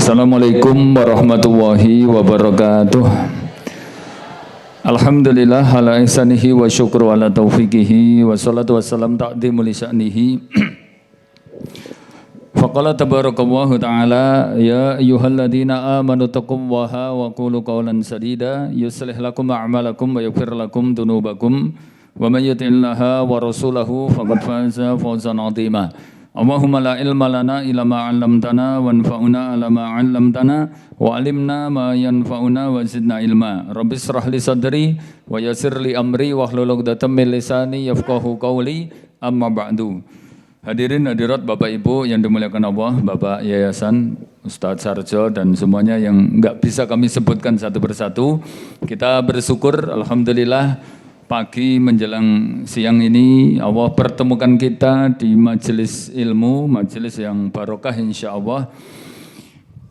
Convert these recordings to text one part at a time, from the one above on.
Assalamualaikum warahmatullahi wabarakatuh. Alhamdulillah ala ihsanihi wa syukru ala taufiqihi wa salatu wassalam ta'dimu li sya'nihi. Faqala tabarakallahu ta'ala ya ayyuhalladzina amanu taqullaha wa qulu qawlan sadida yuslih lakum a'malakum wa yaghfir lakum dunubakum wa may yuti'illaha wa rasulahu faqad faza fawzan 'azima. Allahumma la ilma lana illa ma 'allamtana wanfa'na 'ala ma 'allamtana wa 'allimna ma yanfa'una wa zidna ilma. Rabbi shrah li sadri wa yassir li amri wahlul 'uqdatam min lisani yafqahu qawli amma ba'du. Hadirin hadirat Bapak Ibu yang dimuliakan Allah, Bapak Yayasan, Ustadz Sarjo dan semuanya yang enggak bisa kami sebutkan satu persatu. Kita bersyukur alhamdulillah pagi menjelang siang ini Allah pertemukan kita di majelis ilmu, majelis yang barokah insya Allah.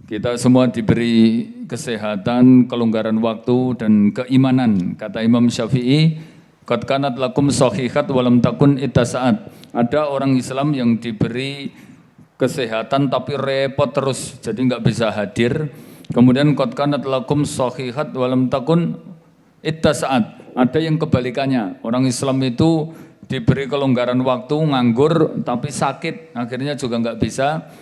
Kita semua diberi kesehatan, kelonggaran waktu dan keimanan. Kata Imam Syafi'i, qad kanat lakum shahihat walam takun itasa'at. Ada orang Islam yang diberi kesehatan tapi repot terus, jadi nggak bisa hadir. Kemudian qad kanat lakum shahihat walam takun itasa'at. Ada yang kebalikannya, orang Islam itu diberi kelonggaran waktu, nganggur, tapi sakit, akhirnya juga nggak bisa.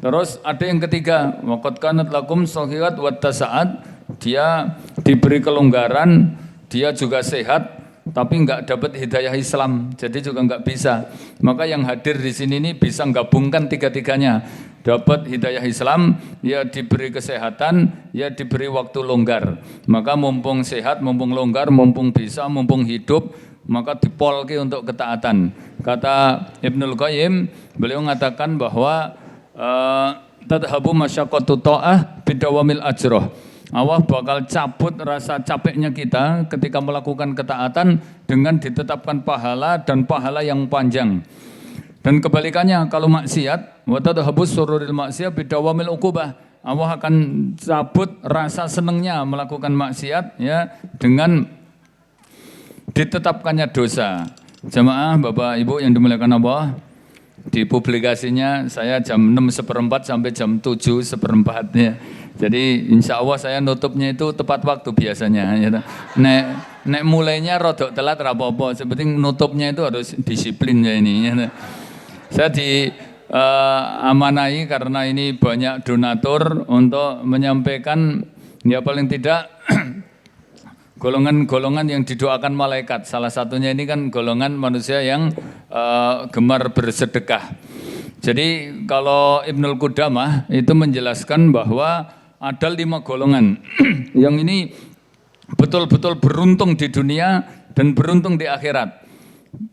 Terus ada yang ketiga, waqad kanat lakum shahihat wattasa'at, dia diberi kelonggaran, dia juga sehat, tapi nggak dapat hidayah Islam, jadi juga nggak bisa. Maka yang hadir di sini ini bisa gabungkan tiga-tiganya. Dapat hidayah Islam, ya diberi kesehatan, ya diberi waktu longgar. Maka mumpung sehat, mumpung longgar, mumpung bisa, mumpung hidup, maka dipolke untuk ketaatan. Kata Ibnul Qayyim, beliau mengatakan bahwa tadhabu masyaqqatu ta'ah bidawamil ajroh. Allah bakal cabut rasa capeknya kita ketika melakukan ketaatan dengan ditetapkan pahala dan pahala yang panjang. Dan kebalikannya kalau maksiat, wa tadhabus sururil maksiyah bidawamil uqubah. Allah akan cabut rasa senangnya melakukan maksiat ya dengan ditetapkannya dosa. Jamaah Bapak Ibu yang dimuliakan Allah, di publikasinya saya jam 6:15 sampai jam 7:15 ya. Jadi insya Allah saya nutupnya itu tepat waktu biasanya. Ya. Nek mulainya rodok telat rapopo, sepenting nutupnya itu harus disiplin ya ini. Ya. Saya amanai karena ini banyak donatur untuk menyampaikan ya paling tidak golongan-golongan yang didoakan malaikat. Salah satunya ini kan golongan manusia yang gemar bersedekah. Jadi kalau Ibnul Qudamah itu menjelaskan bahwa ada 5 golongan yang ini betul-betul beruntung di dunia dan beruntung di akhirat.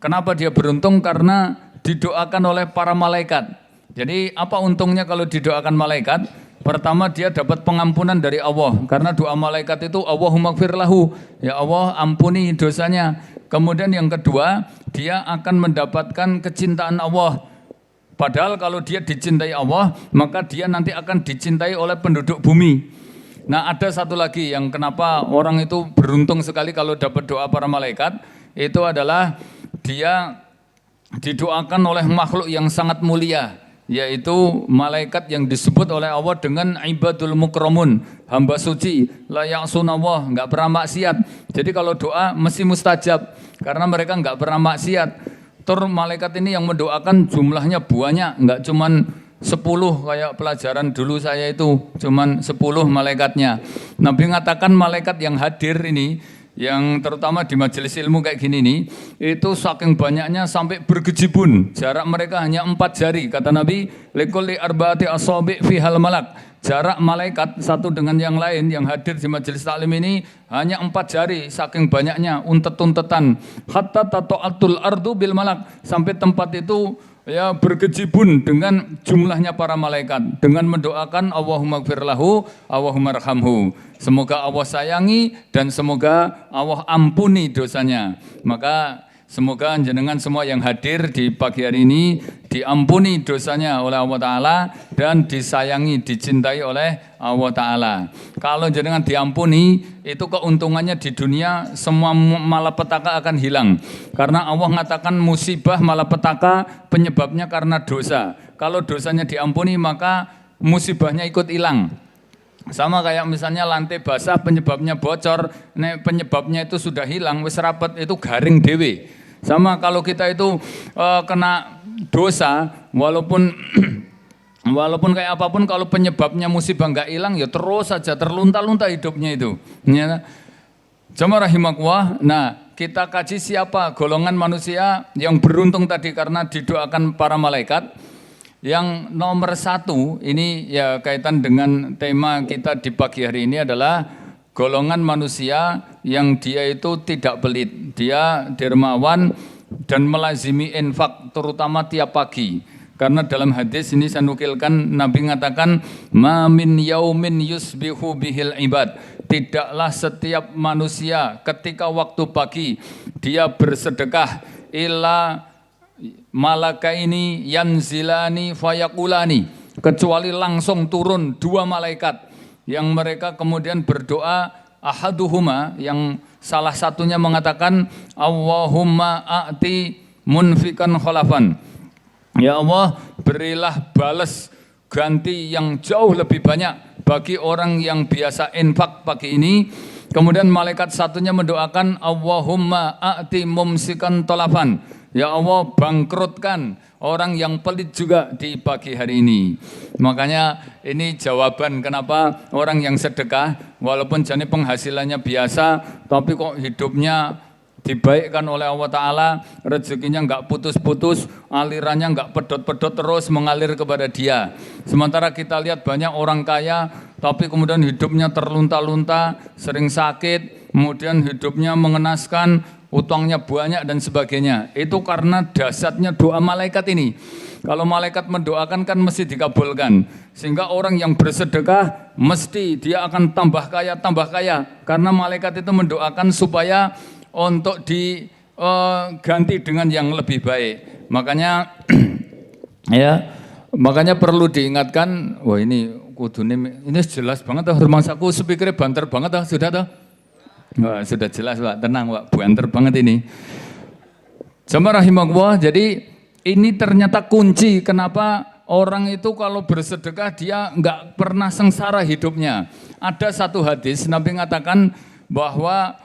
Kenapa dia beruntung? Karena didoakan oleh para malaikat. Jadi apa untungnya kalau didoakan malaikat? Pertama dia dapat pengampunan dari Allah. Karena doa malaikat itu Allahumma gfir lahu. Ya Allah ampuni dosanya. Kemudian yang kedua dia akan mendapatkan kecintaan Allah. Padahal kalau dia dicintai Allah, maka dia nanti akan dicintai oleh penduduk bumi. Nah ada satu lagi yang kenapa orang itu beruntung sekali kalau dapat doa para malaikat, itu adalah dia didoakan oleh makhluk yang sangat mulia, yaitu malaikat yang disebut oleh Allah dengan ibadul mukramun, hamba suci, la ya'sunallah, enggak pernah maksiat. Jadi kalau doa mesti mustajab karena mereka enggak pernah maksiat. Malaikat ini yang mendoakan jumlahnya banyak, enggak cuman 10 kayak pelajaran dulu saya itu, cuman 10 malaikatnya. Nabi mengatakan malaikat yang hadir ini, yang terutama di majelis ilmu kayak gini nih, itu saking banyaknya sampai bergejibun. Jarak mereka hanya 4 jari. Kata Nabi, likulli arba'ati asabi' fihal malak. Jarak malaikat satu dengan yang lain yang hadir di majelis taklim ini hanya 4 jari, saking banyaknya, untet-untetan. Hatta tata'atul ardu bil malak. Sampai tempat itu ya bergejibun dengan jumlahnya para malaikat dengan mendoakan Allahumma gfir lahu, Allahumma arhamhu. Semoga Allah sayangi dan semoga Allah ampuni dosanya. Maka semoga jenengan semua yang hadir di pagi hari ini diampuni dosanya oleh Allah Ta'ala dan disayangi, dicintai oleh Allah Ta'ala. Kalau jenengan diampuni, itu keuntungannya di dunia semua malapetaka akan hilang. Karena Allah mengatakan musibah malapetaka penyebabnya karena dosa. Kalau dosanya diampuni maka musibahnya ikut hilang. Sama kayak misalnya lantai basah penyebabnya bocor, penyebabnya itu sudah hilang, wis rapet itu garing dewe. Sama kalau kita itu kena dosa, walaupun kayak apapun, kalau penyebabnya musibah nggak hilang ya terus saja terlunta-lunta hidupnya itu. Ya. Jamaah rahimakumullah. Nah, kita kaji siapa golongan manusia yang beruntung tadi karena didoakan para malaikat. Yang nomor 1 ini ya kaitan dengan tema kita di pagi hari ini adalah golongan manusia yang dia itu tidak pelit, dia dermawan dan melazimi infak terutama tiap pagi. Karena dalam hadis ini saya nukilkan Nabi mengatakan ma min yaumin yusbihu bihil ibad, tidaklah setiap manusia ketika waktu pagi dia bersedekah illa malakaini yanzilani fayakulani, kecuali langsung turun 2 malaikat yang mereka kemudian berdoa, ahaduhuma yang salah satunya mengatakan Allahumma a'ti munfikan khalafan, ya Allah berilah balas ganti yang jauh lebih banyak bagi orang yang biasa infak pagi ini. Kemudian malaikat satunya mendoakan Allahumma a'ti mumsikan tolafan, ya Allah bangkrutkan orang yang pelit juga di pagi hari ini. Makanya ini jawaban kenapa orang yang sedekah walaupun jadi penghasilannya biasa tapi kok hidupnya dibaikkan oleh Allah Ta'ala, rezekinya nggak putus-putus, alirannya nggak pedot-pedot terus mengalir kepada dia. Sementara kita lihat banyak orang kaya tapi kemudian hidupnya terlunta-lunta, sering sakit, kemudian hidupnya mengenaskan, utangnya banyak dan sebagainya. Itu karena dahsyatnya doa malaikat ini. Kalau malaikat mendoakan kan mesti dikabulkan. Sehingga orang yang bersedekah mesti dia akan tambah kaya. Karena malaikat itu mendoakan supaya untuk diganti dengan yang lebih baik. Makanya makanya perlu diingatkan, wah ini kudune ini jelas banget tuh rumahku speakernya banter banget tuh, sudah tuh. Wah, sudah jelas Pak, tenang Pak, banter banget ini. Jamaah rahimakumullah, jadi ini ternyata kunci kenapa orang itu kalau bersedekah dia enggak pernah sengsara hidupnya. Ada satu hadis Nabi mengatakan bahwa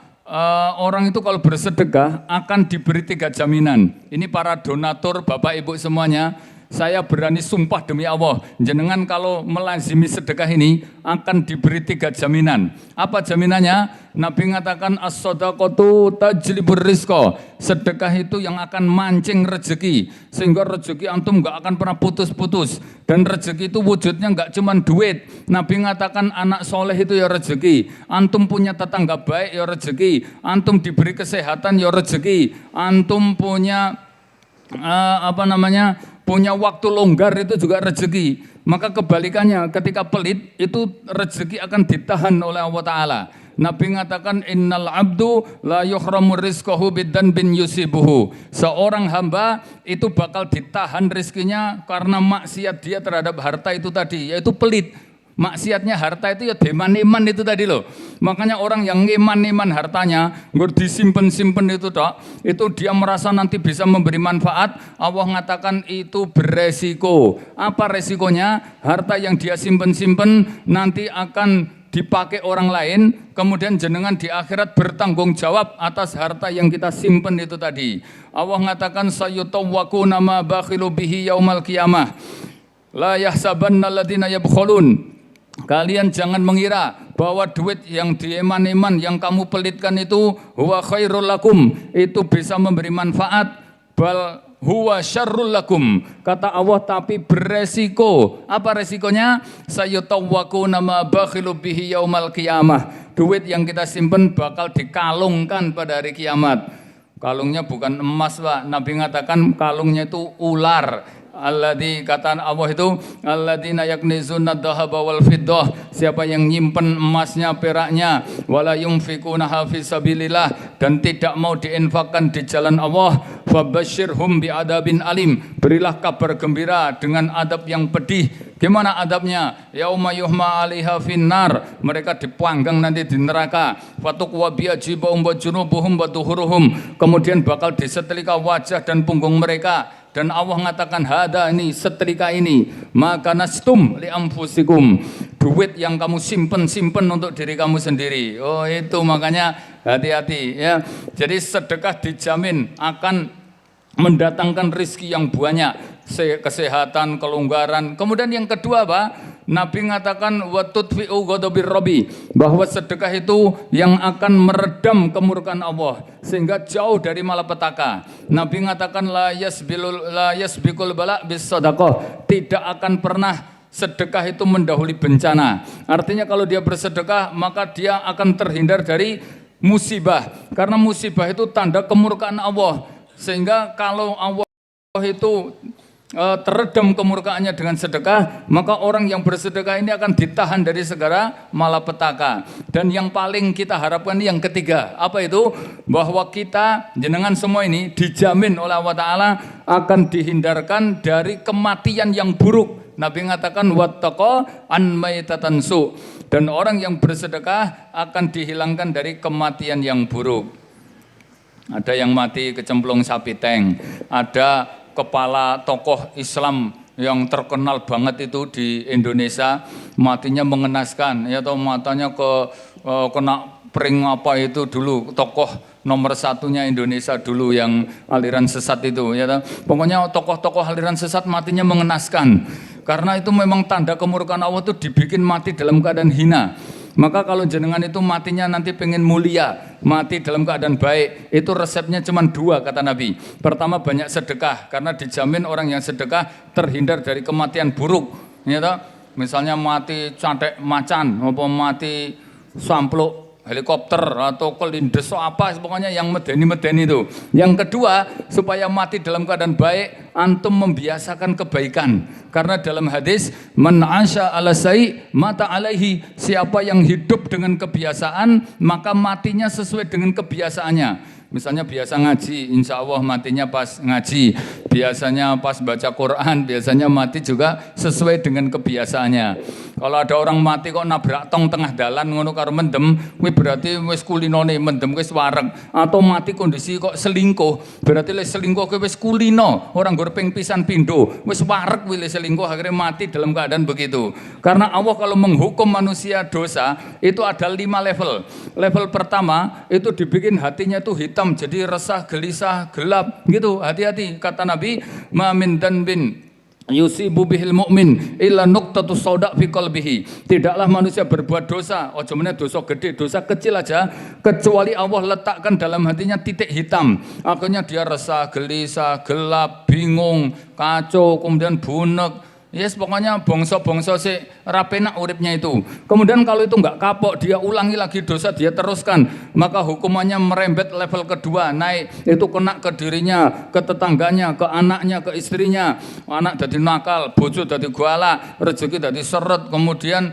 orang itu kalau bersedekah akan diberi 3 jaminan. Ini para donatur, Bapak Ibu semuanya, saya berani sumpah demi Allah, jenengan kalau melazimi sedekah ini akan diberi 3 jaminan. Apa jaminannya? Nabi mengatakan as-shadaqatu tajlibur rizqa. Sedekah itu yang akan mancing rezeki, sehingga rezeki antum enggak akan pernah putus-putus. Dan rezeki itu wujudnya enggak cuma duit. Nabi mengatakan anak soleh itu ya rezeki, antum punya tetangga baik ya rezeki, antum diberi kesehatan ya rezeki, antum punya punya waktu longgar itu juga rezeki. Maka kebalikannya ketika pelit itu rezeki akan ditahan oleh Allah Ta'ala. Nabi mengatakan innal abdu la yuhramu rizqahu bidan bin yusibuhu. Seorang hamba itu bakal ditahan rezekinya karena maksiat dia terhadap harta itu tadi, yaitu pelit. Maksiatnya harta itu ya deman-eman itu tadi loh. Makanya orang yang ngeman-eman hartanya, nggak disimpen-simpen itu toh, itu dia merasa nanti bisa memberi manfaat. Allah mengatakan itu beresiko. Apa resikonya? Harta yang dia simpen-simpen nanti akan dipakai orang lain, kemudian jenengan di akhirat bertanggung jawab atas harta yang kita simpen itu tadi. Allah mengatakan sayutawwaquna ma bakhilu bihi yaumal qiyamah. La yahsabanna alladziina yabkhulun. Kalian jangan mengira bahwa duit yang dieman-eman yang kamu pelitkan itu huwa khairul lakum, itu bisa memberi manfaat, bal huwa syarrul lakum. Kata Allah tapi beresiko. Apa resikonya? Sayutawwaquna ma bakhilu bihi yaumal qiyamah. Duit yang kita simpen bakal dikalungkan pada hari kiamat. Kalungnya bukan emas Pak. Nabi mengatakan kalungnya itu ular. Alladzi kata Allah itu alladzina yaknizuna dhahaba wal fiddah, siapa yang nyimpen emasnya peraknya, wala yunfikunaha fi sabilillah, dan tidak mau diinfakkan di jalan Allah, fabasyirhum biadabin alim, berilah kabar gembira dengan adab yang pedih. Gimana adabnya? Yauma yuhma 'alaiha finnar, mereka dipanggang nanti di neraka. Fatuqwa biajibahum wa junubuhum wa duhuruhum, kemudian bakal disetrika wajah dan punggung mereka. dan Allah mengatakan hada ini setrika ini maka nastum li anfusikum, duit yang kamu simpen untuk diri kamu sendiri. Oh itu makanya hati-hati ya. Jadi sedekah dijamin akan mendatangkan rizki yang banyak, kesehatan, kelonggaran. Kemudian yang kedua apa? Nabi mengatakan wa tudfi'u ghadabir rabbi, bahwa sedekah itu yang akan meredam kemurkaan Allah sehingga jauh dari malapetaka. Nabi mengatakan la yasbiqul bala bis sadaqah, tidak akan pernah sedekah itu mendahului bencana. Artinya kalau dia bersedekah maka dia akan terhindar dari musibah, karena musibah itu tanda kemurkaan Allah. Sehingga kalau Allah itu teredam kemurkaannya dengan sedekah, maka orang yang bersedekah ini akan ditahan dari segala malapetaka. Dan yang paling kita harapkan yang ketiga, apa itu? Bahwa kita jenengan semua ini dijamin oleh Allah Ta'ala akan dihindarkan dari kematian yang buruk. Nabi mengatakan wattaqa an maitatan su, dan orang yang bersedekah akan dihilangkan dari kematian yang buruk. Ada yang mati kecemplung sapi tank, ada kepala tokoh Islam yang terkenal banget itu di Indonesia, matinya mengenaskan, ya atau matanya kena pring apa itu dulu, tokoh nomor satunya Indonesia dulu yang aliran sesat itu, ya toh. Pokoknya tokoh-tokoh aliran sesat matinya mengenaskan, karena itu memang tanda kemurkaan Allah itu dibikin mati dalam keadaan hina. Maka kalau jenengan itu matinya nanti pengen mulia, mati dalam keadaan baik, itu resepnya cuma dua kata Nabi. Pertama banyak sedekah, karena dijamin orang yang sedekah terhindar dari kematian buruk. Ya toh? Misalnya mati cantik macan, apa mati sampluk helikopter atau kelindes apa, pokoknya yang medeni itu. Yang kedua, supaya mati dalam keadaan baik, antum membiasakan kebaikan. Karena dalam hadis, man asya ala sai mata alaihi, siapa yang hidup dengan kebiasaan maka matinya sesuai dengan kebiasaannya. Misalnya biasa ngaji, insya Allah matinya pas ngaji. Biasanya pas baca Quran, biasanya mati juga sesuai dengan kebiasaannya. Kalau ada orang mati kok nabrak tong tengah dalan ngono karo mendem, kuwi berarti wis kulinone mendem wis wareg. Atau mati kondisi kok selingkuh, berarti le selingkuh kuwi wis kulino, orang nggur ping pisan pindho, wis wareg kuwi le selingkuh, akhirnya mati dalam keadaan begitu. Karena Allah kalau menghukum manusia dosa itu ada 5 level. Level pertama itu dibikin hatinya itu hitam, jadi resah, gelisah, gelap gitu. Hati-hati kata Nabi, ma min danbin yusibu bihil mu'min illa nuqtatu sauda fi qalbihi. Tidaklah manusia berbuat dosa, ojo meneh dosa gede, dosa kecil aja, kecuali Allah letakkan dalam hatinya titik hitam. Akhirnya dia resah, gelisah, gelap, bingung, kacau, kemudian bunek. Yes, pokoknya bongso-bongso si rapenak uripnya itu. Kemudian kalau itu enggak kapok, dia ulangi lagi dosa, dia teruskan, maka hukumannya merembet level kedua, naik. Itu kena ke dirinya, ke tetangganya, ke anaknya, ke istrinya. Anak jadi nakal, bojo jadi guala, rezeki jadi seret, kemudian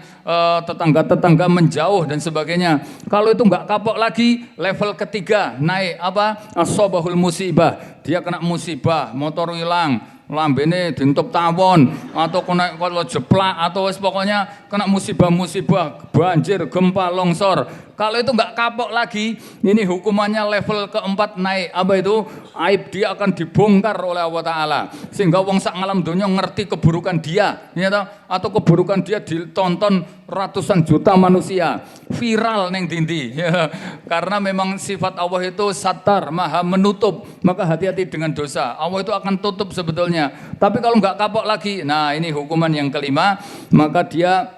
tetangga-tetangga menjauh dan sebagainya. Kalau itu enggak kapok lagi, level ketiga, naik apa? Asobahul musibah. Dia kena musibah, motor hilang, lambene dintup tawon, atau kena kalau jeplak, atau pokoknya kena musibah-musibah, banjir, gempa, longsor. Kalau itu enggak kapok lagi, ini hukumannya level keempat naik. Apa itu? Aib dia akan dibongkar oleh Allah Ta'ala, sehingga wong sak ngalam dunia ngerti keburukan dia, ya toh? Atau keburukan dia ditonton ratusan juta manusia, viral neng dindi, ya. Karena memang sifat Allah itu satar, maha menutup. Maka hati-hati dengan dosa, Allah itu akan tutup sebetulnya. Tapi kalau enggak kapok lagi, nah ini hukuman yang kelima, maka dia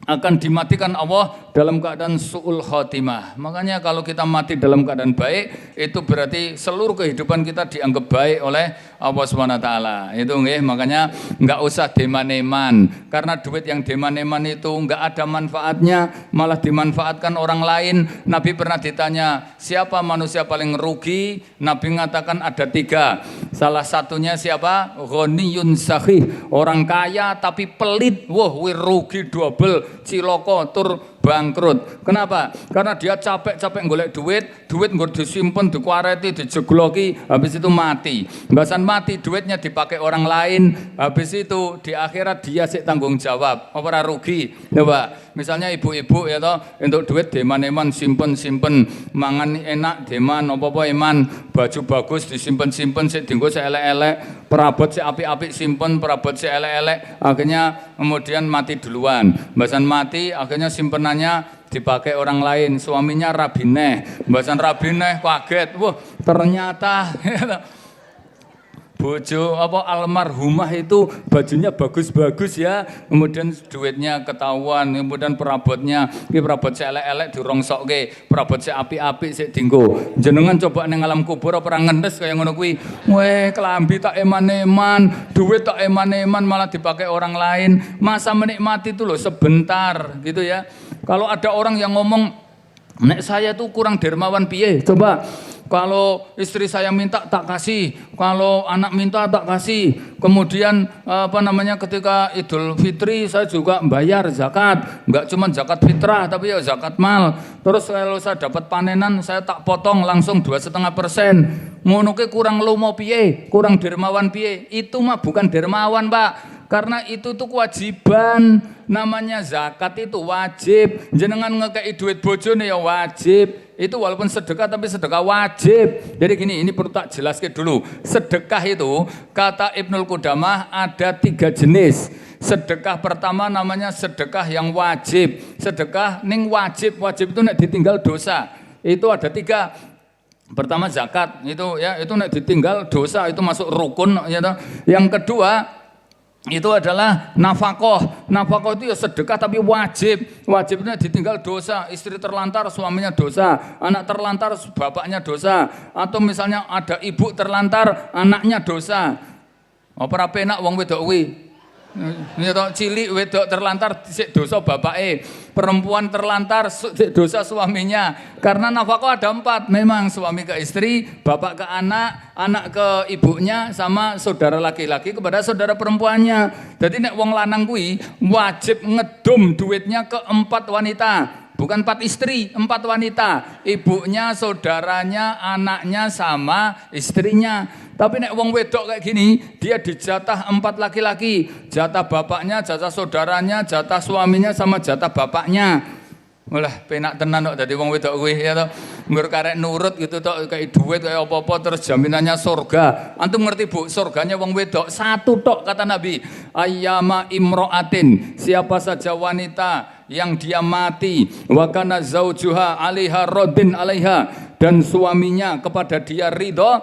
akan dimatikan Allah dalam keadaan su'ul khotimah. Makanya kalau kita mati dalam keadaan baik, itu berarti seluruh kehidupan kita dianggap baik oleh Allah SWT. Itu nggih, makanya enggak usah deman-eman, karena duit yang deman-eman itu enggak ada manfaatnya, malah dimanfaatkan orang lain. Nabi pernah ditanya, siapa manusia paling rugi? Nabi mengatakan ada 3. Salah satunya siapa? Ghaniyun sakhih, orang kaya tapi pelit. Wah, rugi double, ciloko tur bangkrut. Kenapa? Karena dia capek-capek golek duit nggo disimpen, dikuareti, dijegloki, habis itu mati. Bahasan mati, duitnya dipakai orang lain, habis itu di akhirat dia sik tanggung jawab. Apa ora rugi? Coba, misalnya ibu-ibu ya toh, untuk duit deman-eman simpen, mangan enak deman, apa-apa eman, baju bagus disimpen sik dienggo sik elek-elek, perabot sik apik-apik simpen, perabot sik elek-elek, akhirnya kemudian mati duluan. Bahasan mati, akhirnya simpenannya dipakai orang lain, suaminya rabineh, bahasan rabineh kaget, wah ternyata bojo apa almarhumah itu bajunya bagus-bagus ya, kemudian duitnya ketahuan, kemudian perabotnya ki perabot sik elek-elek dirongsokke, perabot sik apik-apik sik dienggo. Jenengan coba ning alam kubur ora ngendes kaya ngono kuwi. Weh, kelambi tak eman-eman, duit tak eman-eman malah dipakai orang lain. Masa menikmati itu loh sebentar gitu ya. Kalau ada orang yang ngomong, "Nek saya tuh kurang dermawan piye?" Coba kalau istri saya minta tak kasih, kalau anak minta tak kasih. Kemudian ketika Idul Fitri saya juga bayar zakat, enggak cuma zakat fitrah tapi ya zakat mal. Terus kalau saya dapat panenan saya tak potong langsung 2,5%. Ngono ke kurang lomo piye, kurang dermawan piye? Itu mah bukan dermawan, Pak. Karena itu tuh kewajiban, namanya zakat itu wajib. Jenengan ngekei duit bojone ya wajib. Itu walaupun sedekah tapi sedekah wajib. Jadi gini, ini perlu tak jelaskan dulu. Sedekah itu kata Ibnul Qudamah ada 3 jenis. Sedekah pertama namanya sedekah yang wajib. Sedekah ning wajib itu nek ditinggal dosa. Itu ada 3. Pertama zakat itu ya, itu nek ditinggal dosa itu masuk rukun ya. Yang kedua itu adalah nafkah. Nafkah itu ya sedekah tapi wajib. Wajibnya ditinggal dosa. Istri terlantar suaminya dosa, anak terlantar bapaknya dosa, atau misalnya ada ibu terlantar anaknya dosa. Apa penak wong wedok kuwi? Ini toh cilik wedok terlantar sik dosa bapake, perempuan terlantar sik dosa suaminya. Karena nafkah ada 4, memang suami ke istri, bapak ke anak, anak ke ibunya, sama saudara laki-laki kepada saudara perempuannya. Jadi nek wong lanang kuwi wajib ngedum duitnya ke 4 wanita. Bukan 4 istri, 4 wanita. Ibunya, saudaranya, anaknya, sama istrinya. Tapi nek wong wedok kayak gini, dia dijatah 4 laki-laki. Jatah bapaknya, jatah saudaranya, jatah suaminya, sama jatah bapaknya. Malah penak tenan kok dadi wong wedok kuwi ya to. Nggur karek nurut gitu tok kayak duit kayak apa-apa terus jaminannya surga. Antum ngerti Bu, surganya wong wedok 1 tok kata Nabi. Ayyama imra'atin, siapa saja wanita yang dia mati wa kana zaujuha 'alaiha radin 'alaiha, dan suaminya kepada dia ridho,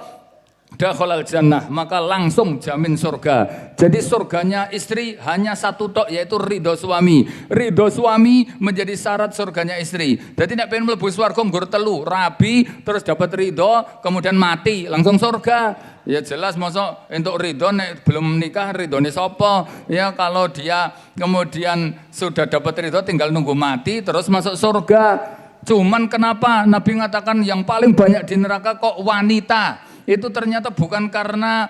dakhalal jannah, maka langsung jamin surga. Jadi surganya istri hanya 1 tok, yaitu ridho suami. Ridho suami menjadi syarat surganya istri. Jadi nek pengen mlebu swarga nggur telu, rabi terus dapat ridho, kemudian mati langsung surga. Ya jelas masa untuk ridho nek belum nikah ridhone sapa? Ya kalau dia kemudian sudah dapat ridho tinggal nunggu mati terus masuk surga. Cuman kenapa Nabi mengatakan yang paling banyak di neraka kok wanita? Itu ternyata bukan karena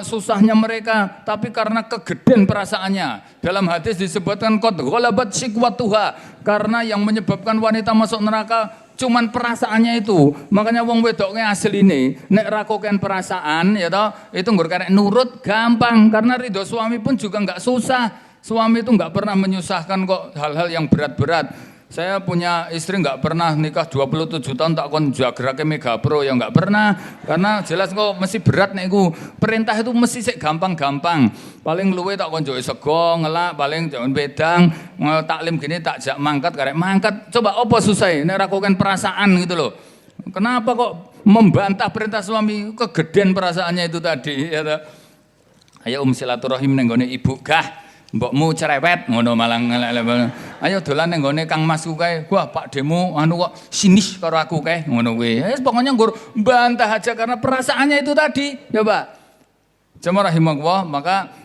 susahnya mereka, tapi karena kegedean perasaannya. Dalam hadis disebutkan qad ghalabat shiqwatuha, karena yang menyebabkan wanita masuk neraka cuman perasaannya itu. Makanya wong wedoknya asline nek rakoken perasaan ya toh, itu nggur karek nurut gampang, karena ridho suami pun juga enggak susah. Suami itu enggak pernah menyusahkan kok hal-hal yang berat-berat. Saya punya istri nggak pernah nikah 27 tahun tak kon jagrake Mega Pro ya nggak pernah, karena jelas kok mesti berat nek iku. Perintah itu mesti sik gampang-gampang. Paling luwe tak kon jowe sego, ngelak, paling jangan bedang, taklim gini tak jak mangkat karek mangkat. Coba apa susah nek rakokan perasaan gitu loh. Kenapa kok membantah perintah suami? Kegedean perasaannya itu tadi ya. Ayo silaturahim ning gone ibu gah. Mbokmu cerewet ngono malah ngelek. Ayo dolan ning gone Kang Masku kae. Wah, Pak Demu anu kok sinis karo aku kae ngono kuwi. Pokoknya nggur bantah aja karena perasaannya itu tadi. Coba. Jemaah rahimakumullah, maka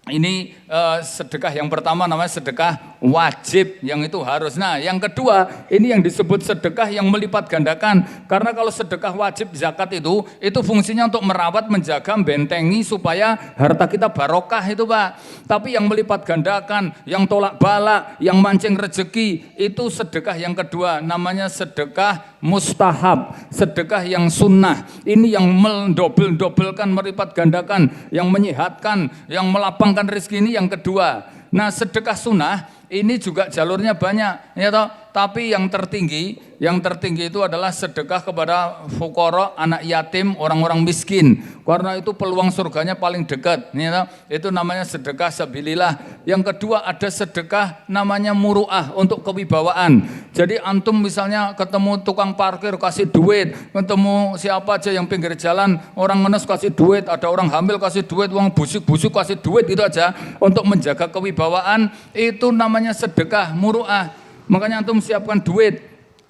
ini sedekah yang pertama namanya sedekah wajib, yang itu harus. Nah, yang kedua, ini yang disebut sedekah yang melipat gandakan. Karena kalau sedekah wajib zakat itu fungsinya untuk merawat, menjaga, bentengi supaya harta kita barokah itu, Pak. Tapi yang melipat gandakan, yang tolak balak, yang mancing rezeki, itu sedekah yang kedua, namanya sedekah mustahab, sedekah yang sunnah. Ini yang mendobel-dobelkan, melipat gandakan, yang menyehatkan, yang melapangkan rezeki, ini yang kedua. Nah, sedekah sunnah ini juga jalurnya banyak, ya toh. Tapi yang tertinggi itu adalah sedekah kepada fukara, anak yatim, orang-orang miskin. Karena itu peluang surganya paling dekat, ya toh. Itu namanya sedekah sabilillah. Yang kedua ada sedekah namanya muru'ah, untuk kewibawaan. Jadi antum misalnya ketemu tukang parkir kasih duit, ketemu siapa aja yang pinggir jalan, orang ngenes kasih duit, ada orang hamil kasih duit, orang busuk-busuk kasih duit, itu aja untuk menjaga kewibawaan, itu namanya sedekah muru'ah. Makanya antum siapkan duit,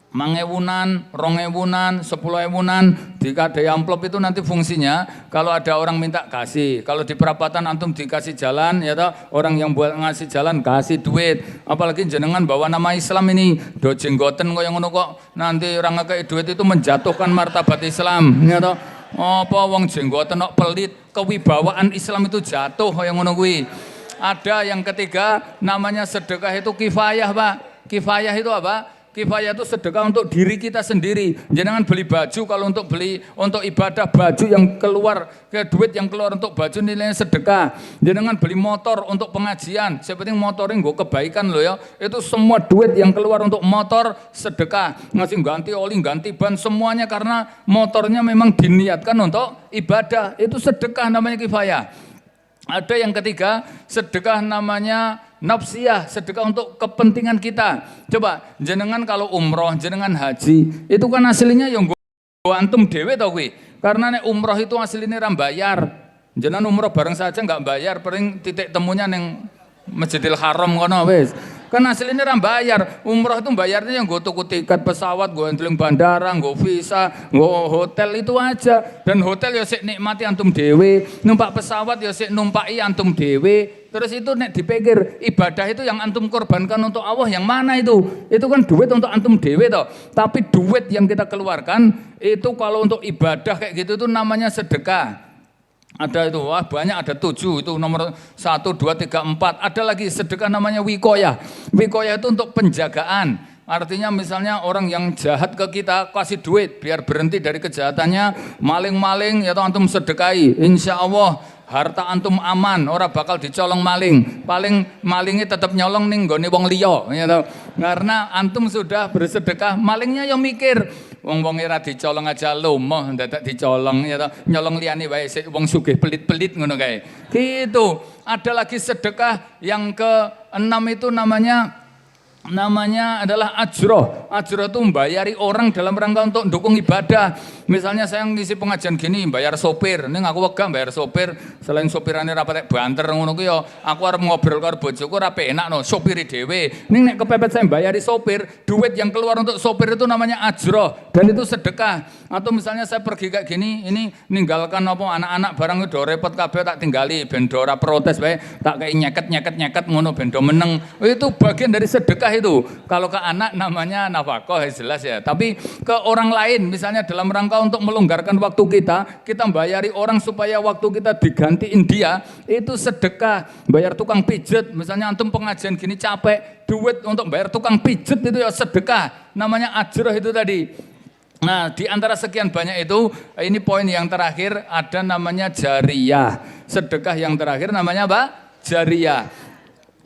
5.000-an, 2.000-an, 10.000-an, dikadai amplop, itu nanti fungsinya kalau ada orang minta kasih, kalau di perapatan antum dikasih jalan, ya toh, orang yang buat ngasih jalan kasih duit. Apalagi jenengan bawa nama Islam ini, do jenggoten kok yang ngono kok, nanti orang ngekei duit itu menjatuhkan martabat Islam, ya toh. Apa wong jenggoten kok pelit, kewibawaan Islam itu jatuh yang ngono kuwi. Ada yang ketiga namanya sedekah itu kifayah, Pak. Kifayah itu apa? Kifayah itu sedekah untuk diri kita sendiri. Jangan beli baju, kalau untuk ibadah, baju yang keluar, duit yang keluar untuk baju nilainya sedekah. Jangan beli motor untuk pengajian, saya penting motoring gue kebaikan loh ya. Itu semua duit yang keluar untuk motor sedekah. Ngasih ganti oli, ganti ban, semuanya karena motornya memang diniatkan untuk ibadah. Itu sedekah, namanya kifayah. Ada yang ketiga, sedekah namanya nafsiyah, sedekah untuk kepentingan kita. Coba jenengan kalau umroh, jenengan haji, itu kan aslinya yang antum dewe tau kuwi. Karena nek umroh itu aslinya ram bayar. Jenengan umroh bareng saja nggak bayar, paling titik temunya neng Masjidil Haram kono wis. Kan aslinya ram bayar. Umroh itu bayarnya yang gue tuku tiket pesawat, gue handling bandara, gue visa, gue hotel, itu aja. Dan hotel ya sik nikmati antum dewe, numpak pesawat ya sik numpaki antum dewe. Terus itu nek dipikir ibadah itu yang antum korbankan untuk Allah yang mana itu? Itu kan duit untuk antum dewe toh. Tapi duit yang kita keluarkan itu kalau untuk ibadah kayak gitu itu namanya sedekah. Ada itu, wah banyak, ada 7, itu nomor 1, 2, 3, 4. Ada lagi sedekah namanya wikoyah. Wikoyah itu untuk penjagaan. Artinya misalnya orang yang jahat ke kita, kasih duit biar berhenti dari kejahatannya, maling-maling ya antum sedekahi. Insya Allah harta antum aman, orang bakal dicolong maling. Paling malingnya tetap nyolong ning nggone wong liya, ya toh. Karena antum sudah bersedekah, malingnya yang mikir, wong-wong ora dicolong aja lomoh ndadak dicolong, ya toh. Nyolong liyane wae sik wong sugih pelit-pelit ngono kae. Gitu. Ada lagi sedekah yang ke-6 itu namanya adalah ajroh. Ajroh itu membayari orang dalam rangka untuk dukung ibadah. Misalnya saya ngisi pengajian gini, bayar sopir. Ini aku wegah bayar sopir. Selain sopirannya rapat banter ngono ku ya, aku arep ngobrol karo bojoku ora penak no, sopiri dhewe. Ning nek kepepet saya bayari sopir, duit yang keluar untuk sopir itu namanya ajroh, dan itu sedekah. Atau misalnya saya pergi kayak gini, ini ninggalkan apa anak-anak barang udah repot kabeh tak tinggali ben ora protes bae, tak kayak nyeket ngono ben do meneng. Itu bagian dari sedekah itu. Kalau ke anak namanya nafkah jelas ya. Tapi ke orang lain misalnya dalam rangka untuk melonggarkan waktu kita bayari orang supaya waktu kita digantiin dia, itu sedekah. Bayar tukang pijet, misalnya antum pengajian gini capek, duit untuk bayar tukang pijet itu ya sedekah. Namanya ajroh itu tadi. Nah, di antara sekian banyak itu, ini poin yang terakhir ada namanya jariyah. Sedekah yang terakhir namanya apa? Jariyah.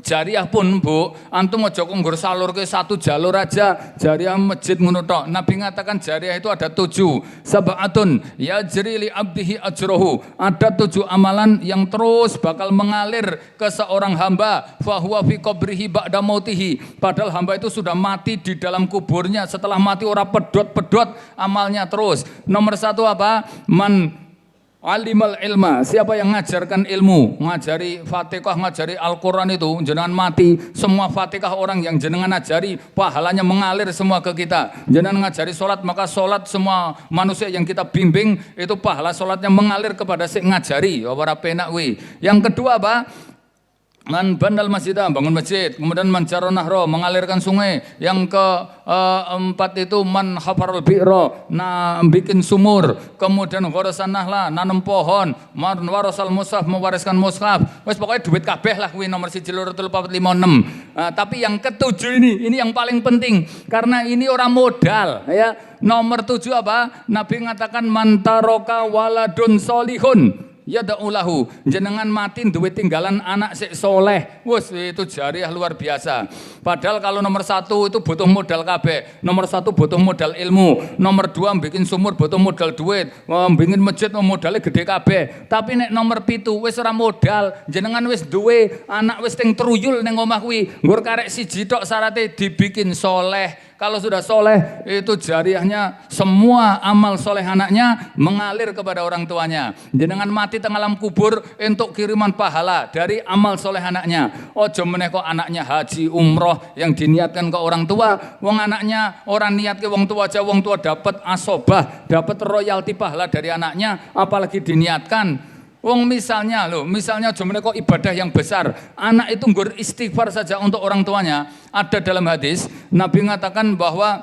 Jariah pun Bu, antum aja nggur salur ke satu jalur aja, jariah masjid ngono tok. Nabi mengatakan jariah itu ada 7. Sab'atun yajri li abdihi ajrohu. Ada 7 amalan yang terus bakal mengalir ke seorang hamba. Fahuwa fi qabrihi ba'da mautihi. Padahal hamba itu sudah mati di dalam kuburnya. Setelah mati ora pedot-pedot amalnya terus. Nomor 1 apa? Man alimal ilma, siapa yang ngajarkan ilmu, ngajari Fatihah, ngajari Al-Quran itu, jenengan mati, semua Fatihah orang yang jenengan ngajari, pahalanya mengalir semua ke kita. Jenengan ngajari sholat, maka sholat semua manusia yang kita bimbing, itu pahala sholatnya mengalir kepada si ngajari. Yang kedua apa? Man bandal masjidah, bangun masjid. Kemudian man jaron nahro, mengalirkan sungai. Yang keempat itu man hafarul bi'ro, nah bikin sumur. Kemudian gharasan nahla, nanam pohon. Man warasal mushaf, mewariskan mushaf. Wes pokoknya duit kabeh lah kuwi nomor 1 2 3 4 5 6. Tapi yang ketujuh ini yang paling penting karena ini orang modal ya. Nomor 7 apa? Nabi mengatakan man taroka waladun solihun ya da'ulahu, jenengan mati duwe tinggalan anak sik soleh, wes itu jariah luar biasa. Padahal kalau nomor 1 itu butuh modal kabeh, nomor 1 butuh modal ilmu, nomor 2 bikin sumur butuh modal duit, bikin masjid modalnya gede kabeh. Tapi nek nomor 7 wes ora modal, jenengan wes duwe anak wes ting truyul ning omah kuwi, nggur karek siji tok syaraté dibikin soleh. Kalau sudah soleh itu jariahnya semua amal soleh anaknya mengalir kepada orang tuanya. Jenengan mati tengah alam kubur untuk kiriman pahala dari amal soleh anaknya. Ojo meneh kok anaknya haji umroh yang diniatkan ke orang tua. Wong anaknya orang niat ke wong tua aja, wong tua dapat asobah, dapat royalti pahala dari anaknya, apalagi diniatkan. Wong misalnya cuma kok ibadah yang besar, anak itu nggur istighfar saja untuk orang tuanya. Ada dalam hadis Nabi mengatakan bahwa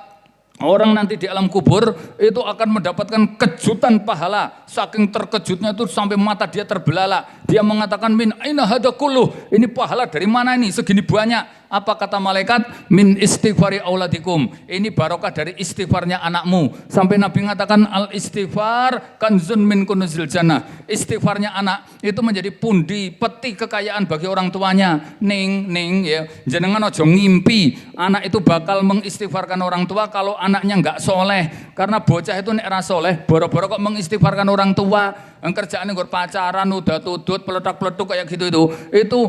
orang nanti di alam kubur itu akan mendapatkan kejutan pahala. Saking terkejutnya itu sampai mata dia terbelalak. Dia mengatakan min aina hada kulluh, ini pahala dari mana ini segini banyak? Apa kata malaikat? Min istighfari auladikum, ini barokah dari istighfarnya anakmu. Sampai Nabi mengatakan al istighfar kanzun min kunuzil jannah. Istighfarnya anak itu menjadi pundi peti kekayaan bagi orang tuanya. Ning ya, jenengan ojo ngimpi anak itu bakal mengistighfarkan orang tua kalau anaknya enggak soleh. Karena bocah itu nek ra soleh boro-boro kok mengistighfarkan orang tua. Kerjaannya gue pacaran, udah tutut, peletak-peletuk kayak gitu itu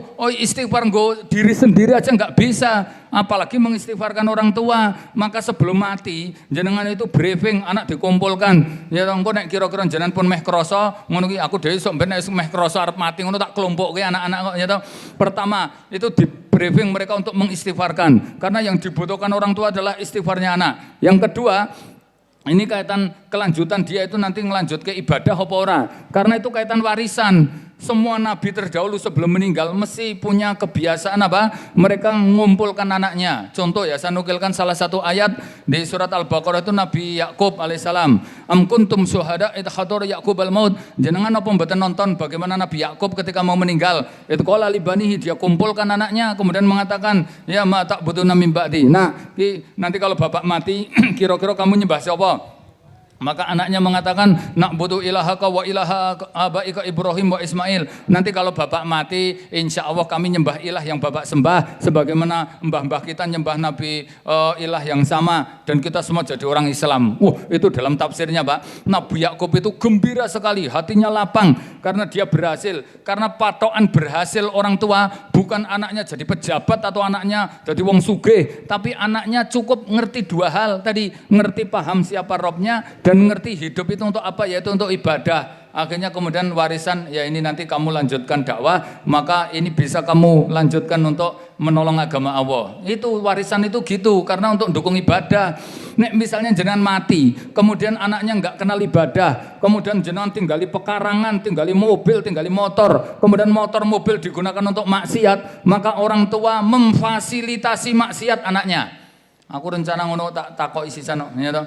istighfar gue diri sendiri aja nggak bisa, apalagi mengistighfarkan orang tua. Maka sebelum mati jenengan itu briefing anak dikumpulkan. Ya engko nek kira-kira jenengan pun meh krasa ngono ki aku dhewe sok ben meh krasa arep mati ngono tak kelompokke anak-anak kok ya toh. Pertama itu di briefing mereka untuk mengistighfarkan karena yang dibutuhkan orang tua adalah istighfarnya anak. Yang kedua, ini kaitan kelanjutan dia itu nanti ngelanjut ke ibadah apa ora. Karena itu kaitan warisan. Semua nabi terdahulu sebelum meninggal mesti punya kebiasaan apa? Mereka mengumpulkan anaknya. Contoh ya, saya nukilkan salah satu ayat di surat Al-Baqarah itu Nabi Yakub alaihissalam. Am kuntum syuhada idh hadara Yakub al-maut. Jenengan apa mboten nonton bagaimana Nabi Yakub ketika mau meninggal? Itu qala li banihi, dia kumpulkan anaknya kemudian mengatakan, "Ya ma ta'buduna min ba'di." Nah, nanti kalau bapak mati kira-kira kamu nyembah siapa? Maka anaknya mengatakan na'budu ilahaka wa ilaha abaika Ibrahim wa Ismail. Nanti kalau bapak mati, insya Allah kami nyembah ilah yang bapak sembah, sebagaimana mbah-mbah kita nyembah Nabi ilah yang sama, dan kita semua jadi orang Islam. Itu dalam tafsirnya Pak. Nabi Yakub itu gembira sekali, hatinya lapang karena dia berhasil. Karena patokan berhasil orang tua bukan anaknya jadi pejabat atau anaknya jadi wong sugih, tapi anaknya cukup ngerti dua hal tadi, ngerti paham siapa Robnya dan mengerti hidup itu untuk apa, yaitu untuk ibadah. Akhirnya kemudian warisan, ya ini nanti kamu lanjutkan dakwah, maka ini bisa kamu lanjutkan untuk menolong agama Allah. Itu warisan itu gitu, karena untuk dukung ibadah. Nek misalnya jenengan mati, kemudian anaknya nggak kenal ibadah, kemudian jenengan tinggali pekarangan, tinggali mobil, tinggali motor, kemudian motor mobil digunakan untuk maksiat, maka orang tua memfasilitasi maksiat anaknya. Aku rencana ngono tak takoki sisan ya toh.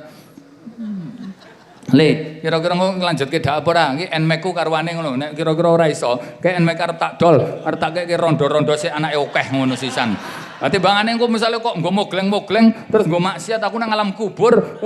Le, kira-kira ngelanjut ke dapur ah, ki enmeku karwane ngono. Nek kira-kira ora iso, ke enmek arep tak dol, arep tak kek rondo-rondo sik anake akeh ngono sisan. Ati bangane engko misale kok nggo mogleng-mogleng terus nggo maksiat aku nang alam kubur,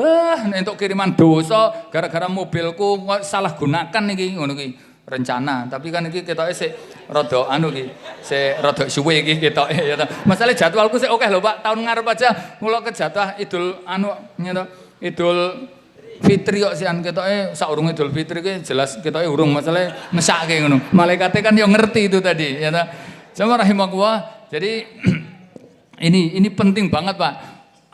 entuk kiriman dosa gara-gara mobilku salah gunakan iki ngono ki. Rencana, tapi kan iki ketoke sik rada anu ki, sik rada suwe iki ketoke ya ta. Masale jadwalku sik akeh lho Pak, tahun ngarep aja kula ke jatah Idul anu ya Idul Fitri kok sian ketoke saurunge Idul Fitri ki jelas ketoke urung masalahe mesake ngono. Malaikate kan yo ngerti itu tadi ya ta. Jamaah rahimakumullah. Jadi ini penting banget Pak.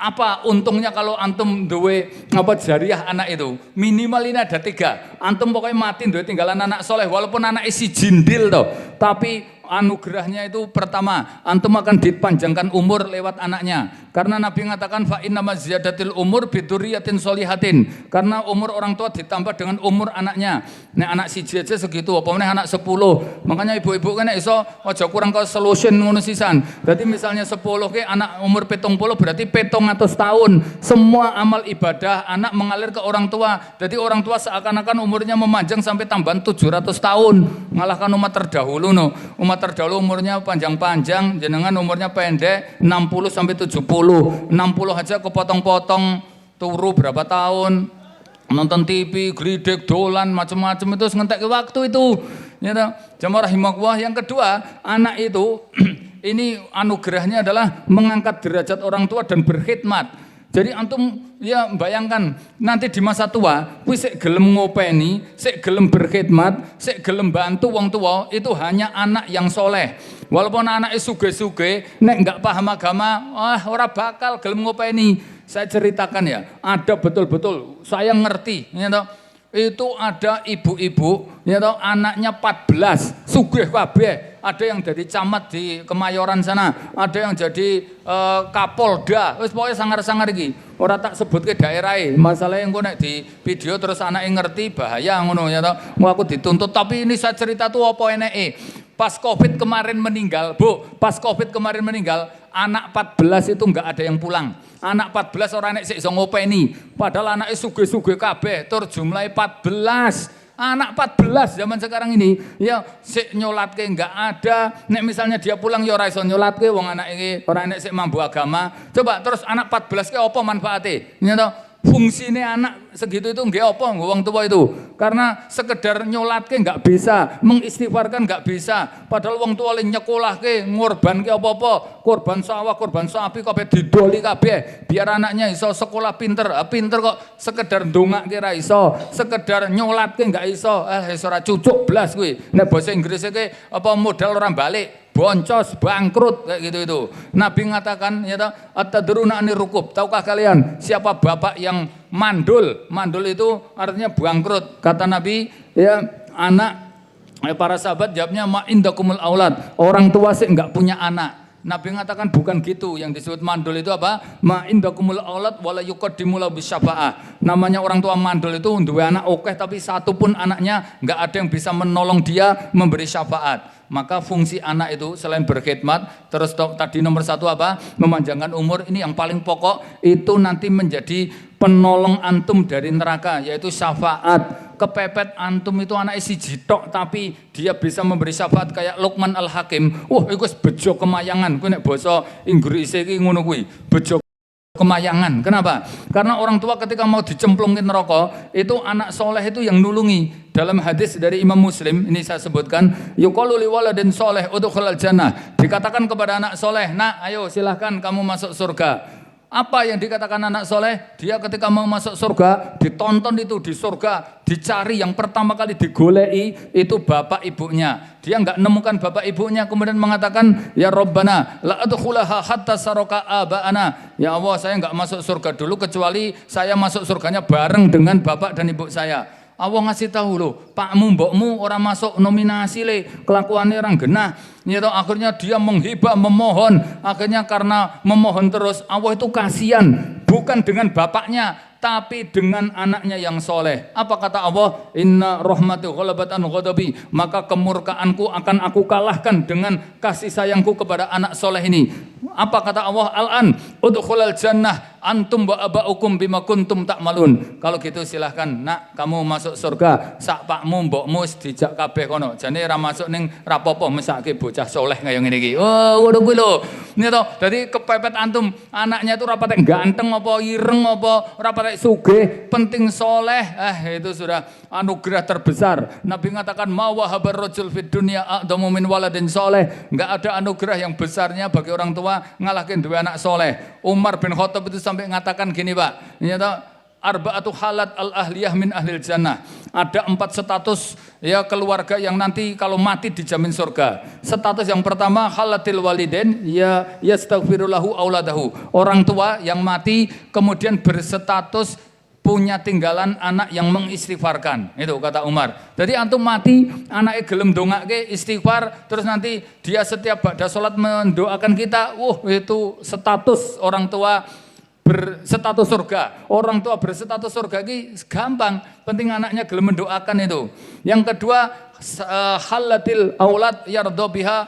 Apa untungnya kalau antum duwe apa jariah anak itu? Minimal ini ada 3. Antum pokoknya mati duwe tinggalan anak soleh, walaupun anak isi jindil toh, tapi anugerahnya itu pertama, antum akan dipanjangkan umur lewat anaknya. Karena Nabi mengatakan fa innama ziyadatil umur biduriyatin solihatin. Karena umur orang tua ditambah dengan umur anaknya. Nek anak siji aja segitu, apa meneh anak 10. Makanya ibu-ibu kan iso aja kurang ke solution ngono sisan. Jadi misalnya 10 ke anak umur 70 berarti 700 tahun. Semua amal ibadah anak mengalir ke orang tua. Jadi orang tua seakan-akan umurnya memanjang sampai tambahan 700 tahun. Ngalahkan umat terdahulu no. Umat terdahulu umurnya panjang-panjang, jenengan umurnya pendek 60 sampai 70. 60 aja kepotong-potong turu berapa tahun, nonton TV, gledek, dolan, macam-macam itu ngentek waktu itu. Ya toh. Jamaah rahimakumullah. Yang kedua, anak itu ini anugerahnya adalah mengangkat derajat orang tua dan berkhidmat. Jadi antum ya bayangkan nanti di masa tua, kuwi sik gelem ngopeni, sik gelem berkhidmat, sik gelem bantu wong tua, itu hanya anak yang soleh. Walaupun anaknya suge-suge, nek enggak paham agama, ora bakal gelem ngopeni. Saya ceritakan ya, ada betul-betul saya ngerti, ya toh. Itu ada ibu-ibu, ya toh, anaknya 14, sugih kabeh. Ada yang jadi camat di Kemayoran sana, ada yang jadi Kapolda, wis pokoknya sangar-sangar iki. Ora tak sebut ke daerahnya, masalahnya engko nek di video terus anaknya ngerti bahaya ngono ya toh. Mau aku dituntut, tapi ini saya cerita tuh apa eneke. Pas Covid kemarin meninggal, Bu, pas Covid kemarin meninggal, anak 14 itu enggak ada yang pulang. Anak 14 orang nek sik iso ngopeni, padahal anaknya suge-suge kabeh, tur jumlahe 14. Anak 14 zaman sekarang ini ya sik nyolatke enggak ada. Nek misalnya dia pulang ya ora iso nyolatke wong anak iki ora nek sik mampu agama. Coba terus anak 14 ke apa manfaate? Ya toh, fungsine anak segitu itu nggih apa wong tua itu? Karena sekedar nyolatke enggak bisa, mengistighfarkan enggak bisa. Padahal wong tua le nyekolahke, ngorbanke apa-apa, korban sawah, korban sapi kabeh didoli kabeh biar anaknya iso sekolah pinter. Pinter kok sekedar ndongake ra iso, sekedar nyolatke enggak iso. Wis ora cucuk blas kuwi. Nek basa Inggris iki apa modal ora balik. Boncos, bangkrut kayak gitu itu. Nabi mengatakan ya at-tadruna anir rukub. Tahukah kalian siapa bapak yang mandul? Mandul itu artinya bangkrut. Kata Nabi, ya anak para sahabat jawabnya ma indakumul aulad. Orang tua sih enggak punya anak. Nabi mengatakan bukan gitu, yang disebut mandul itu apa? Ma indakumul aulad wala yuqaddimu lahu bisyafa'ah. Namanya orang tua mandul itu duwe anak oke tapi satu pun anaknya enggak ada yang bisa menolong dia memberi syafaat. Maka fungsi anak itu selain berkhidmat, terus tadi nomor satu apa? Memanjangkan umur. Ini yang paling pokok, itu nanti menjadi penolong antum dari neraka, yaitu syafaat. Kepepet antum itu anak isi jitok, tapi dia bisa memberi syafaat kayak Luqman Al-Hakim. Itu bejo kemayangan. Kuwi nek basa Inggris iki ngono kuwi. Bejo kemayangan. Kenapa? Karena orang tua ketika mau dicemplungin neraka, itu anak soleh itu yang nulungi. Dalam hadis dari Imam Muslim, ini saya sebutkan, yuqalu liwaladin soleh udkhulal jannah. Dikatakan kepada anak soleh, nak ayo silahkan kamu masuk surga. Apa yang dikatakan anak soleh? Dia ketika mau masuk surga, ditonton itu di surga, dicari yang pertama kali digolei itu bapak ibunya. Dia enggak nemukan bapak ibunya, kemudian mengatakan, ya Rabbana la adkhulaha hatta saraka aba'ana. Ya Allah, saya enggak masuk surga dulu kecuali saya masuk surganya bareng dengan bapak dan ibu saya. Allah ngasih tahu loh, pakmu mbokmu orang masuk nominasi le, kelakuannya orang genah. Nyata akhirnya dia menghibah, memohon. Akhirnya karena memohon terus, Allah itu kasihan. Bukan dengan bapaknya, tapi dengan anaknya yang soleh. Apa kata Allah? Inna rahmati ghalabat an ghadabi. Maka kemurkaanku akan aku kalahkan dengan kasih sayangku kepada anak soleh ini. Apa kata Allah? Al-an udkhulal jannah antum wa aba'ukum bima kuntum ta'malun. Kalau gitu silahkan nak kamu masuk surga. Sak pakmu mbokmu dijak kabeh kono. Jane ra masuk ning rapopo mesake bocah soleh kaya ngene iki. Oh, ngono kuwi lho. Nih toh, jadi kepepet antum anaknya itu rapatek ganteng apa ireng apa rapatek sugih, penting soleh. Itu sudah anugerah terbesar. Nabi mengatakan ma wahabar rajul fid dunya a'damu min waladin soleh. Enggak ada anugerah yang besarnya bagi orang tua ngalahin dua anak soleh. Umar bin Khattab itu sampai mengatakan gini Pak, ini arba'atu halat al-ahliyah min ahlil jannah. Ada 4 status ya keluarga yang nanti kalau mati dijamin surga. Status yang pertama halatil waliden ya yastaghfirulahu auladahu. Orang tua yang mati kemudian berstatus punya tinggalan anak yang mengistighfarkan. Itu kata Umar. Jadi antum mati, anaknya gelem dongake istighfar, terus nanti dia setiap ba'da sholat mendoakan kita, itu status orang tua berstatus surga. Orang tua berstatus surga ini gampang, penting anaknya gelem mendoakan itu. Yang kedua, halatil aulad yardha biha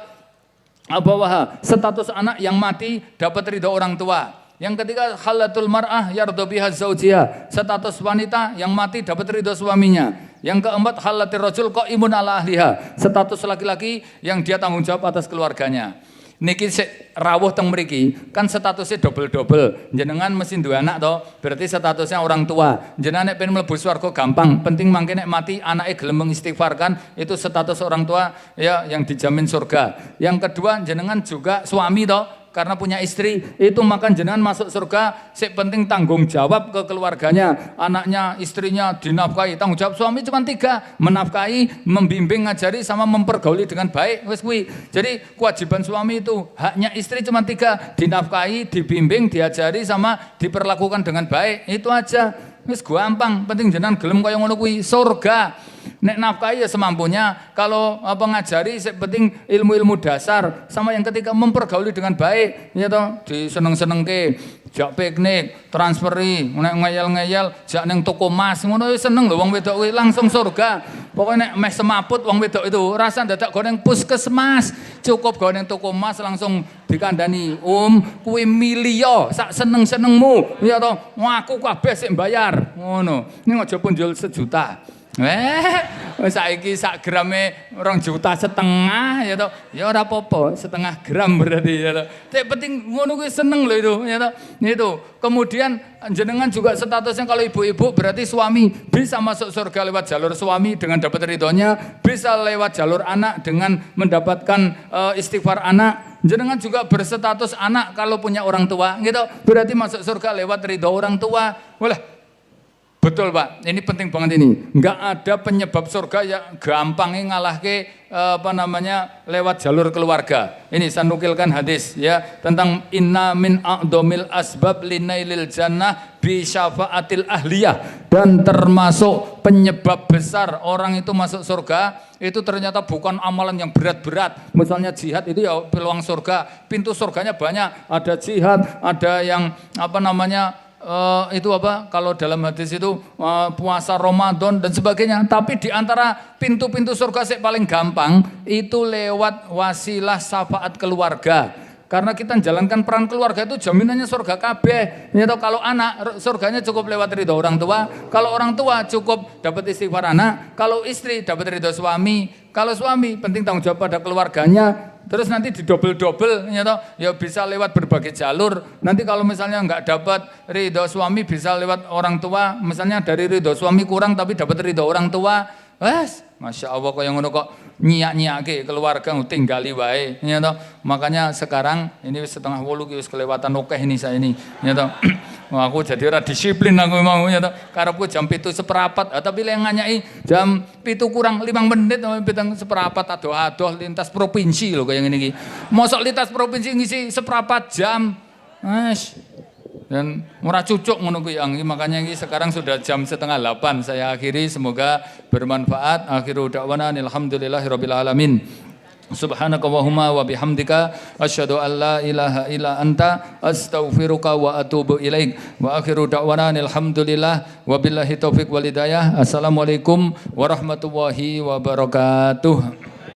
abawaha, status anak yang mati dapat ridho orang tua. Yang ketiga, halatul mar'ah yardha biha zaujiha, status wanita yang mati dapat ridho suaminya. Yang keempat, halatir rajul qaimun ala ahliha, status laki-laki yang dia tanggung jawab atas keluarganya. Niki rawuh teng mriki kan statusnya double-double. Jenengan mesti duwe anak toh, berarti statusnya orang tua. Jenengan nek pengen mlebu swarga gampang, penting mangke nek mati anake gelem mengistighfarkan, itu status orang tua ya yang dijamin surga. Yang kedua, jenengan juga suami toh, karena punya istri, itu makan jenengan masuk surga. Sing penting tanggung jawab ke keluarganya, anaknya, istrinya dinafkahi. Tanggung jawab suami cuma 3, menafkahi, membimbing, ngajari, sama mempergauli dengan baik. Wes kuwi. Jadi kewajiban suami itu, haknya istri cuma 3, dinafkahi, dibimbing, diajari, sama diperlakukan dengan baik. Itu aja. Wes gampang, penting jenengan gelem kaya ngono kuwi, surga. Nek nafkahi ya semampunya, kalau ngajari penting ilmu-ilmu dasar, sama yang ketiga mempergauli dengan baik, ya toh, diseneng-senengke, jak piknik, transferi, nek ngeyel-ngeyel, jak ning toko emas, ngono seneng lho wong wedok kuwi langsung surga. Pokoknya nek meh semaput wong wedok itu, rasa dadak goneng puskesmas, cukup goneng toko emas langsung dikandani, kuwi milio, sak seneng-senengmu, ya toh, aku kabeh sik bayar, ngono. Ning aja pun jual 1 juta. Saiki sak grame 2,5 juta ya toh. Ya ora apa-apa, 1/2 gram berarti ya toh. Tapi penting ngono kuwi seneng lho itu, ya toh. Itu. Kemudian jenengan juga statusnya kalau ibu-ibu berarti suami bisa masuk surga lewat jalur suami dengan dapat ridhonya, bisa lewat jalur anak dengan mendapatkan istighfar anak. Jenengan juga berstatus anak kalau punya orang tua, gitu. Berarti masuk surga lewat ridho orang tua. Walah, betul Pak, ini penting banget ini. Enggak ada penyebab surga yang gampangnya ngalahke lewat jalur keluarga. Ini saya nukilkan hadis ya tentang inna min a'dhamil asbab linailil jannah bi syafaatil ahliyah, dan termasuk penyebab besar orang itu masuk surga itu ternyata bukan amalan yang berat-berat. Misalnya jihad itu ya peluang surga, pintu surganya banyak, ada jihad, ada yang kalau dalam hadis itu puasa Ramadan dan sebagainya. Tapi di antara pintu-pintu surga yang paling gampang itu lewat wasilah syafaat keluarga. Karena kita menjalankan peran keluarga itu jaminannya surga kabeh. Atau kalau anak surganya cukup lewat ridho orang tua, kalau orang tua cukup dapat istighfar anak, kalau istri dapat ridho suami, kalau suami penting tanggung jawab pada keluarganya. Terus nanti didobel-dobel ya bisa lewat berbagai jalur. Nanti kalau misalnya enggak dapat ridho suami bisa lewat orang tua, misalnya dari ridho suami kurang tapi dapat ridho orang tua. Masya Allah kok yang ngono kok nyiak-nyiake keluarga tinggali wae ya toh. Makanya sekarang ini 7:30 wis kelewatan okeh ini saya ini ya toh. Aku jadi ora disiplin aku mau ya toh. Karepku jam 7:15, tapi lek nganyai jam 7 kurang 5 menit 7:15 adoh-adoh lintas provinsi lho kaya ngene iki. Mosok lintas provinsi ngisi 1/4 jam. Dan murah cucuk ngono kuwi makanya ini sekarang sudah jam 7:30 saya akhiri, semoga bermanfaat. Akhiru da'wana alhamdulillahirabbil alamin. Subhanakallahumma wa bihamdika asyhadu an la ilaha illa anta astaghfiruka wa atubu ilaik. Wa akhiru da'wana alhamdulillah wa billahi taufik wal hidayah. Assalamualaikum warahmatullahi wabarakatuh.